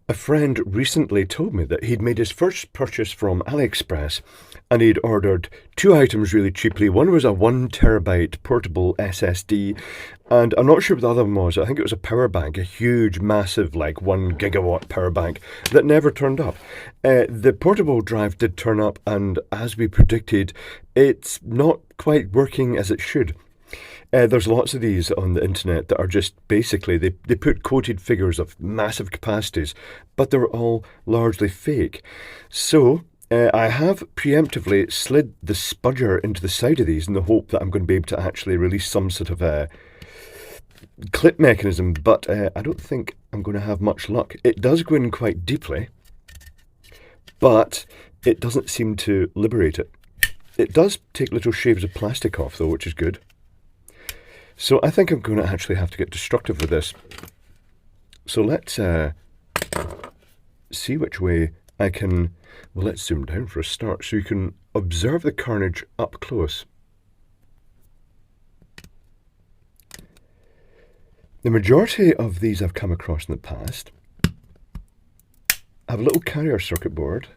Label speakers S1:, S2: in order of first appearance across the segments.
S1: A friend recently told me that he'd made his first purchase from AliExpress and he'd ordered two items really cheaply. One was a 1 terabyte portable SSD, and I'm not sure what the other one was. I think it was a power bank, a huge, massive, like 1 gigawatt power bank that never turned up. The portable drive did turn up, and as we predicted, it's not quite working as it should. There's lots of these on the internet that are just basically, they put quoted figures of massive capacities, but they're all largely fake. So I have preemptively slid the spudger into the side of these in the hope that I'm going to be able to actually release some sort of a clip mechanism, but I don't think I'm going to have much luck. It does go in quite deeply, but it doesn't seem to liberate it. It does take little shaves of plastic off though, which is good. So I think I'm going to actually have to get destructive with this. So let's see which way I can... Well, let's zoom down for a start so you can observe the carnage up close. The majority of these I've come across in the past have a little carrier circuit board.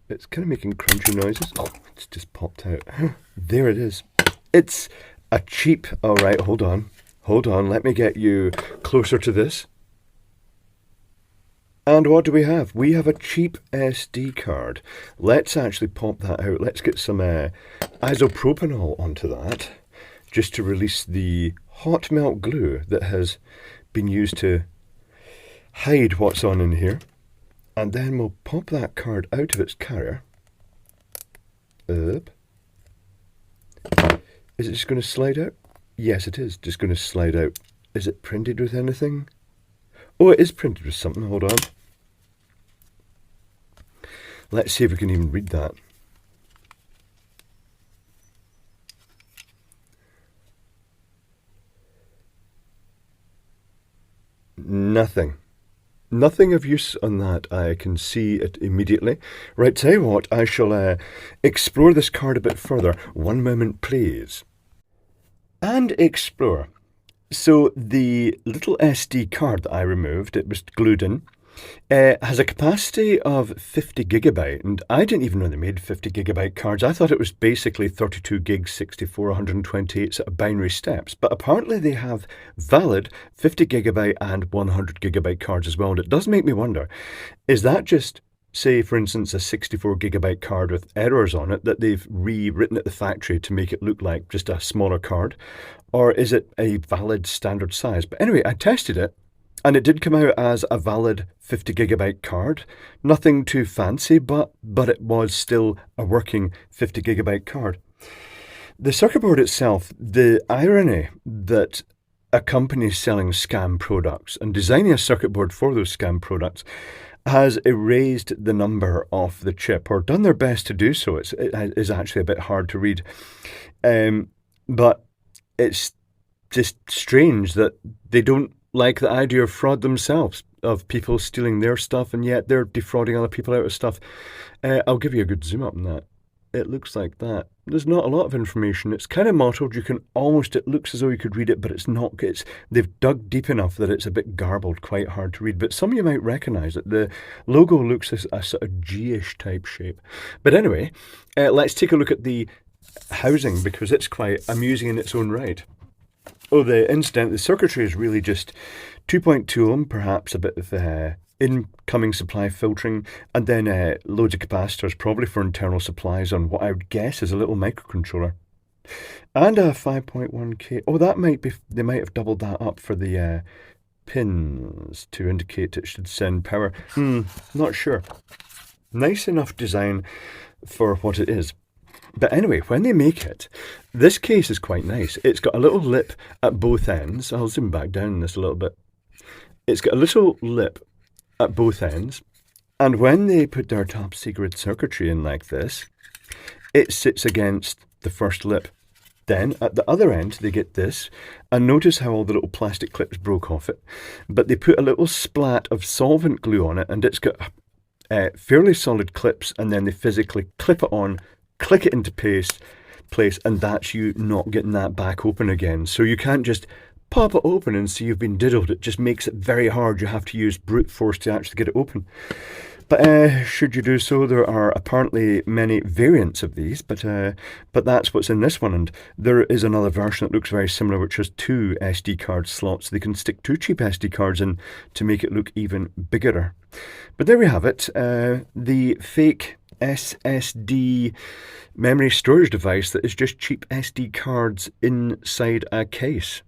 S1: It's kind of making crunchy noises. Oh, it's just popped out. There it is. It's a cheap... All right, hold on. Hold on, let me get you closer to this. And what do we have? We have a cheap SD card. Let's actually pop that out. Let's get some isopropanol onto that, just to release the hot melt glue that has been used to hide what's on in here. And then we'll pop that card out of its carrier. Up. Is it just going to slide out? Yes, it is just going to slide out. Is it printed with anything? Oh, it is printed with something. Hold on. Let's see if we can even read that. Nothing. Nothing of use on that. I can see it immediately. Right, tell you what, I shall explore this card a bit further. One moment, please. And explore. So the little SD card that I removed, it was glued in, has a capacity of 50 gigabyte, and I didn't even know they made 50 gigabyte cards. I thought it was basically 32 gigs, 64, 128 sort of binary steps, but apparently they have valid 50 gigabyte and 100 gigabyte cards as well, and it does make me wonder, is that just, say for instance, a 64 gigabyte card with errors on it that they've rewritten at the factory to make it look like just a smaller card, or is it a valid standard size? But anyway, I tested it, and it did come out as a valid 50 gigabyte card. Nothing too fancy, but it was still a working 50 gigabyte card. The circuit board itself, the irony that a company selling scam products and designing a circuit board for those scam products has erased the number of the chip, or done their best to do so. It is actually a bit hard to read. But it's just strange that they don't like the idea of fraud themselves, of people stealing their stuff, and yet they're defrauding other people out of stuff. I'll give you a good zoom up on that. It looks like that. There's not a lot of information. It's kind of mottled. You can almost, it looks as though you could read it, but it's not. They've dug deep enough that it's a bit garbled, quite hard to read. But some of you might recognise it. The logo looks as a sort of G-ish type shape. But anyway, let's take a look at the housing, because it's quite amusing in its own right. Oh, the circuitry is really just 2.2 ohm, perhaps a bit of incoming supply filtering, and then loads of capacitors, probably for internal supplies on what I would guess is a little microcontroller. And a 5.1K. Oh, that might be, they might have doubled that up for the pins to indicate it should send power. Not sure. Nice enough design for what it is. But anyway, when they make it, this case is quite nice. It's got a little lip at both ends. I'll zoom back down this a little bit. It's got a little lip at both ends. And when they put their top secret circuitry in like this, it sits against the first lip. Then at the other end, they get this. And notice how all the little plastic clips broke off it. But they put a little splat of solvent glue on it, and it's got fairly solid clips, and then they physically clip it on, click it into place, and that's you not getting that back open again. So you can't just pop it open and see you've been diddled. It just makes it very hard. You have to use brute force to actually get it open. But should you do so, there are apparently many variants of these, but that's what's in this one. And there is another version that looks very similar, which has two SD card slots. They can stick two cheap SD cards in to make it look even bigger. But there we have it, the fake SSD memory storage device that is just cheap SD cards inside a case.